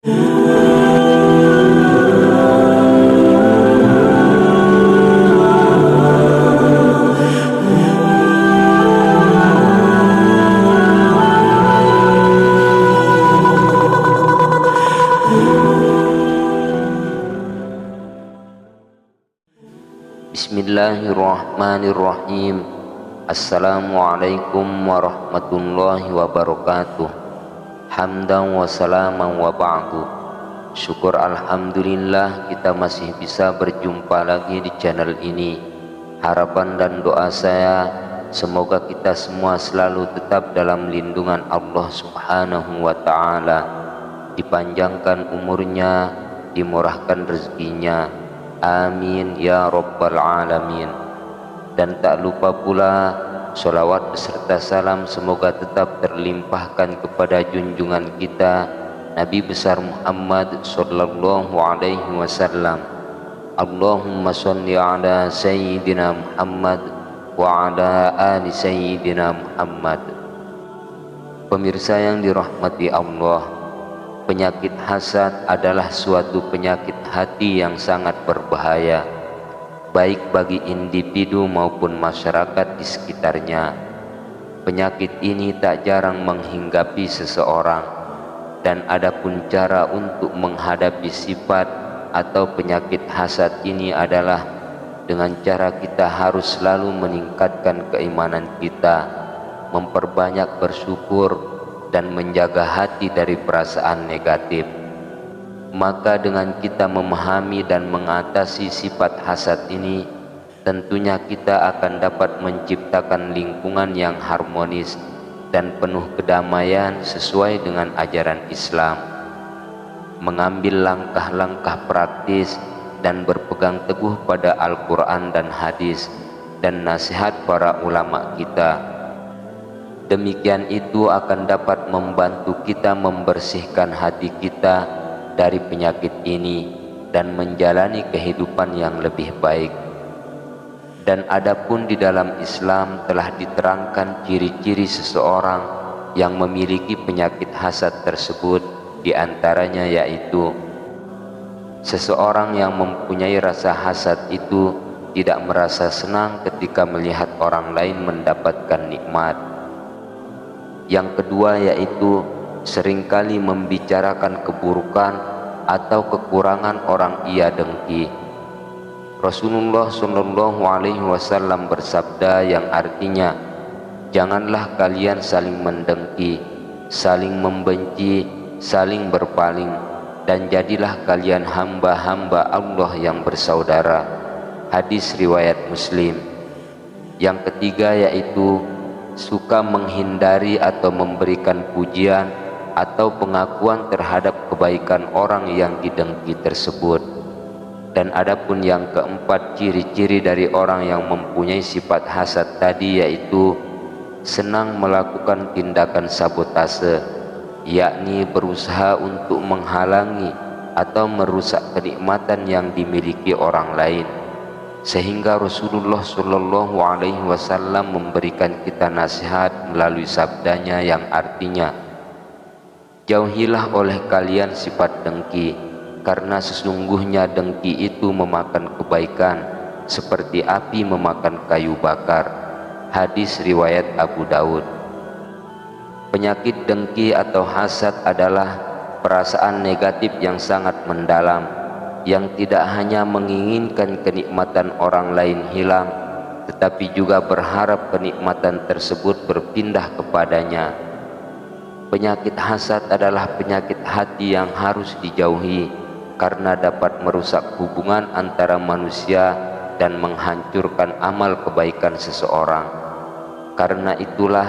Bismillahirrahmanirrahim. Assalamualaikum warahmatullahi wabarakatuh. Hamdan wa salaman wa ba'du. Syukur alhamdulillah kita masih bisa berjumpa lagi di channel ini. Harapan dan doa saya semoga kita semua selalu tetap dalam lindungan Allah Subhanahu wa ta'ala, dipanjangkan umurnya, dimurahkan rezekinya, amin ya rabbal alamin. Dan tak lupa pula sholawat beserta salam semoga tetap terlimpahkan kepada junjungan kita Nabi besar Muhammad sallallahu alaihi wasallam. Allahumma sholli ala sayyidina Muhammad wa ala ali sayyidina Muhammad. Pemirsa yang dirahmati Allah, penyakit hasad adalah suatu penyakit hati yang sangat berbahaya, baik bagi individu maupun masyarakat di sekitarnya. Penyakit ini tak jarang menghinggapi seseorang, dan adapun cara untuk menghadapi sifat atau penyakit hasad ini adalah dengan cara kita harus selalu meningkatkan keimanan kita, memperbanyak bersyukur, dan menjaga hati dari perasaan negatif. Maka dengan kita memahami dan mengatasi sifat hasad ini, tentunya kita akan dapat menciptakan lingkungan yang harmonis dan penuh kedamaian sesuai dengan ajaran Islam. Mengambil langkah-langkah praktis dan berpegang teguh pada Al-Quran dan hadis dan nasihat para ulama kita. Demikian itu akan dapat membantu kita membersihkan hati kita dari penyakit ini dan menjalani kehidupan yang lebih baik. Dan adapun di dalam Islam telah diterangkan ciri-ciri seseorang yang memiliki penyakit hasad tersebut, diantaranya yaitu seseorang yang mempunyai rasa hasad itu tidak merasa senang ketika melihat orang lain mendapatkan nikmat. Yang kedua yaitu seringkali membicarakan keburukan atau kekurangan orang ia dengki. Rasulullah Shallallahu Alaihi Wasallam bersabda yang artinya, janganlah kalian saling mendengki, saling membenci, saling berpaling, dan jadilah kalian hamba-hamba Allah yang bersaudara. Hadis riwayat Muslim. Yang ketiga yaitu suka menghindari atau memberikan pujian atau pengakuan terhadap kebaikan orang yang didengki tersebut. Dan adapun yang keempat ciri-ciri dari orang yang mempunyai sifat hasad tadi yaitu senang melakukan tindakan sabotase, yakni berusaha untuk menghalangi atau merusak kenikmatan yang dimiliki orang lain. Sehingga Rasulullah Shallallahu Alaihi Wasallam memberikan kita nasihat melalui sabdanya yang artinya, jauhilah oleh kalian sifat dengki, karena sesungguhnya dengki itu memakan kebaikan seperti api memakan kayu bakar. Hadis riwayat Abu Daud. Penyakit dengki atau hasad adalah perasaan negatif yang sangat mendalam, yang tidak hanya menginginkan kenikmatan orang lain hilang, tetapi juga berharap kenikmatan tersebut berpindah kepadanya. Penyakit hasad adalah penyakit hati yang harus dijauhi karena dapat merusak hubungan antara manusia dan menghancurkan amal kebaikan seseorang. Karena itulah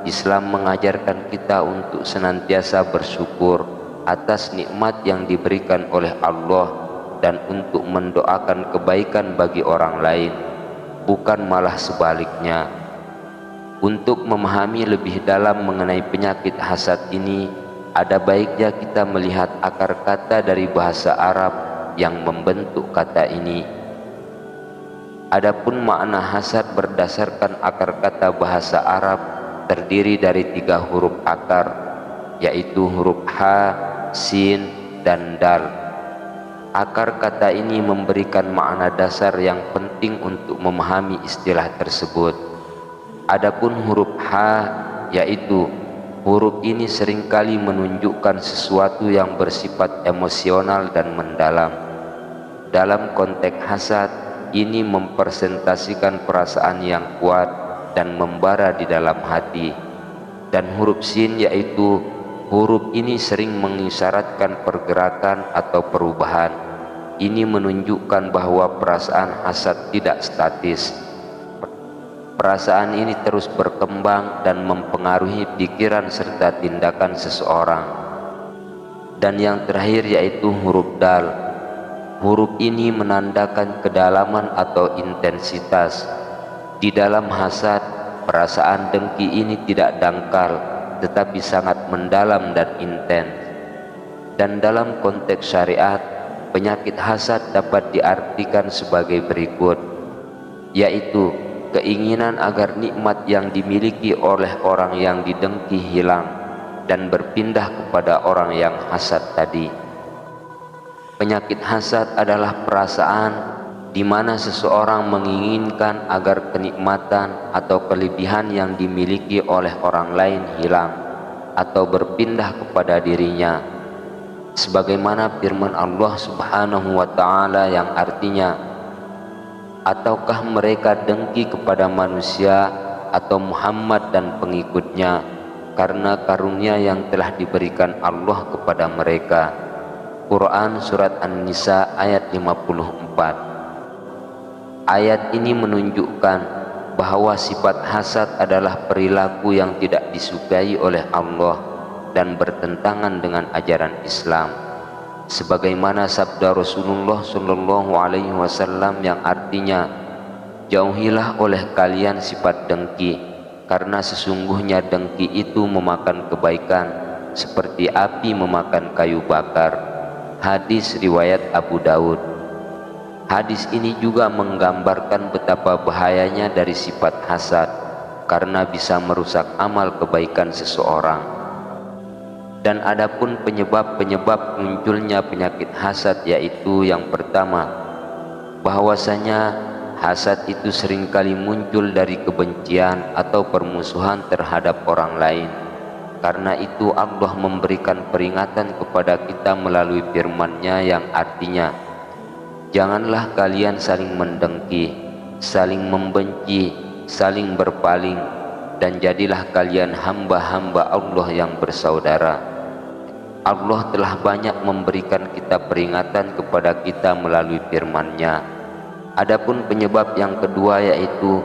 Islam mengajarkan kita untuk senantiasa bersyukur atas nikmat yang diberikan oleh Allah dan untuk mendoakan kebaikan bagi orang lain, bukan malah sebaliknya. Untuk memahami lebih dalam mengenai penyakit hasad ini, ada baiknya kita melihat akar kata dari bahasa Arab yang membentuk kata ini. Adapun makna hasad berdasarkan akar kata bahasa Arab terdiri dari 3 huruf akar, yaitu huruf ha, sin, dan dal. Akar kata ini memberikan makna dasar yang penting untuk memahami istilah tersebut. Adapun huruf H, yaitu huruf ini seringkali menunjukkan sesuatu yang bersifat emosional dan mendalam. Dalam konteks hasad, ini mempresentasikan perasaan yang kuat dan membara di dalam hati. Dan huruf Sin, yaitu huruf ini sering mengisyaratkan pergerakan atau perubahan. Ini menunjukkan bahwa perasaan hasad tidak statis. Perasaan ini terus berkembang dan mempengaruhi pikiran serta tindakan seseorang. Dan yang terakhir yaitu huruf Dal. Huruf ini menandakan kedalaman atau intensitas. Di dalam hasad, perasaan dengki ini tidak dangkal, tetapi sangat mendalam dan intens. Dan dalam konteks syariat, penyakit hasad dapat diartikan sebagai berikut, yaitu keinginan agar nikmat yang dimiliki oleh orang yang didengki hilang dan berpindah kepada orang yang hasad tadi. Penyakit hasad adalah perasaan di mana seseorang menginginkan agar kenikmatan atau kelebihan yang dimiliki oleh orang lain hilang atau berpindah kepada dirinya, sebagaimana firman Allah Subhanahu wa Ta'ala yang artinya, ataukah mereka dengki kepada manusia atau Muhammad dan pengikutnya karena karunia yang telah diberikan Allah kepada mereka. Quran Surat An-Nisa ayat 54. Ayat ini menunjukkan bahwa sifat hasad adalah perilaku yang tidak disukai oleh Allah dan bertentangan dengan ajaran Islam. Sebagaimana sabda Rasulullah SAW yang artinya, jauhilah oleh kalian sifat dengki, karena sesungguhnya dengki itu memakan kebaikan seperti api memakan kayu bakar. Hadis riwayat Abu Daud. Hadis ini juga menggambarkan betapa bahayanya dari sifat hasad, karena bisa merusak amal kebaikan seseorang. Dan adapun penyebab-penyebab munculnya penyakit hasad, yaitu yang pertama, bahwasanya hasad itu seringkali muncul dari kebencian atau permusuhan terhadap orang lain. Karena itu Allah memberikan peringatan kepada kita melalui firman-Nya yang artinya, janganlah kalian saling mendengki, saling membenci, saling berpaling, dan jadilah kalian hamba-hamba Allah yang bersaudara. Allah telah banyak memberikan kita peringatan kepada kita melalui firman-Nya. Adapun penyebab yang kedua yaitu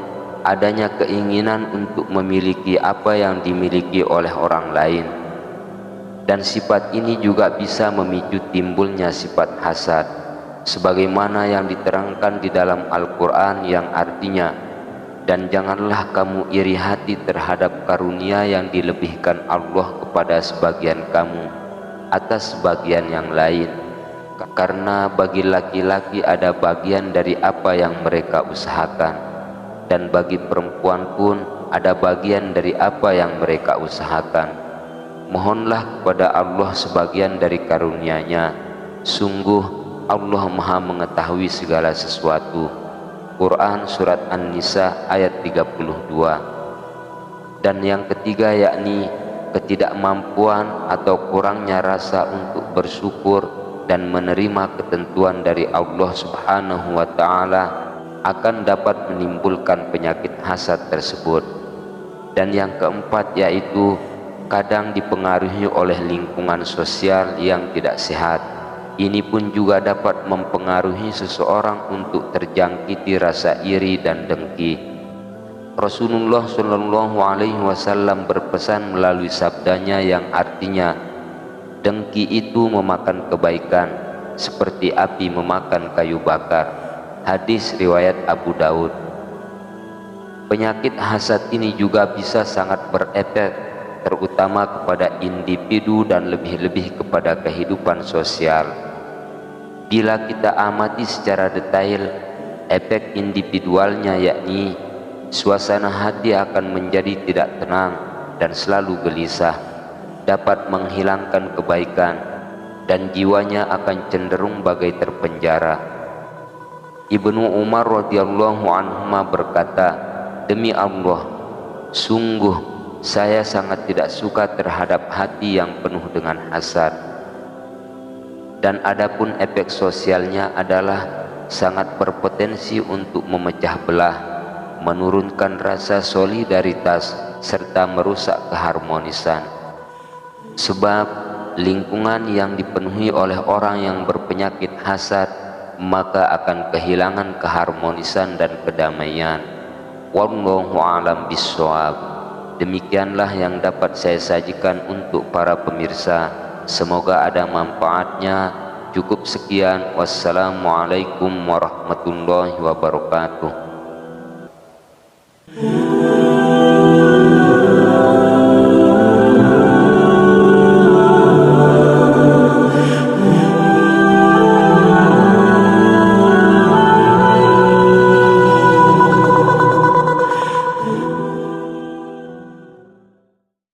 adanya keinginan untuk memiliki apa yang dimiliki oleh orang lain. Dan sifat ini juga bisa memicu timbulnya sifat hasad, sebagaimana yang diterangkan di dalam Al-Quran yang artinya, dan janganlah kamu iri hati terhadap karunia yang dilebihkan Allah kepada sebagian kamu atas sebagian yang lain, karena bagi laki-laki ada bagian dari apa yang mereka usahakan, dan bagi perempuan pun ada bagian dari apa yang mereka usahakan. Mohonlah kepada Allah sebagian dari karunia-Nya, sungguh Allah Maha mengetahui segala sesuatu. Quran Surat An-Nisa ayat 32. Dan yang ketiga yakni ketidakmampuan atau kurangnya rasa untuk bersyukur dan menerima ketentuan dari Allah Subhanahu wa Ta'ala akan dapat menimbulkan penyakit hasad tersebut. Dan yang keempat yaitu kadang dipengaruhi oleh lingkungan sosial yang tidak sehat. Ini pun juga dapat mempengaruhi seseorang untuk terjangkiti rasa iri dan dengki. Rasulullah SAW berpesan melalui sabdanya yang artinya, dengki itu memakan kebaikan seperti api memakan kayu bakar. Hadis riwayat Abu Daud. Penyakit hasad ini juga bisa sangat berefek, terutama kepada individu dan lebih-lebih kepada kehidupan sosial. Bila kita amati secara detail, efek individualnya yakni suasana hati akan menjadi tidak tenang dan selalu gelisah, dapat menghilangkan kebaikan, dan jiwanya akan cenderung bagai terpenjara. Ibnu Umar radhiyallahu anhuma berkata, demi Allah, sungguh saya sangat tidak suka terhadap hati yang penuh dengan hasad. Dan adapun efek sosialnya adalah sangat berpotensi untuk memecah belah, menurunkan rasa solidaritas, serta merusak keharmonisan. Sebab lingkungan yang dipenuhi oleh orang yang berpenyakit hasad, maka akan kehilangan keharmonisan dan kedamaian. Wallahu a'lam bishawab. Demikianlah yang dapat saya sajikan untuk para pemirsa. Semoga ada manfaatnya. Cukup sekian. Wassalamualaikum warahmatullahi wabarakatuh.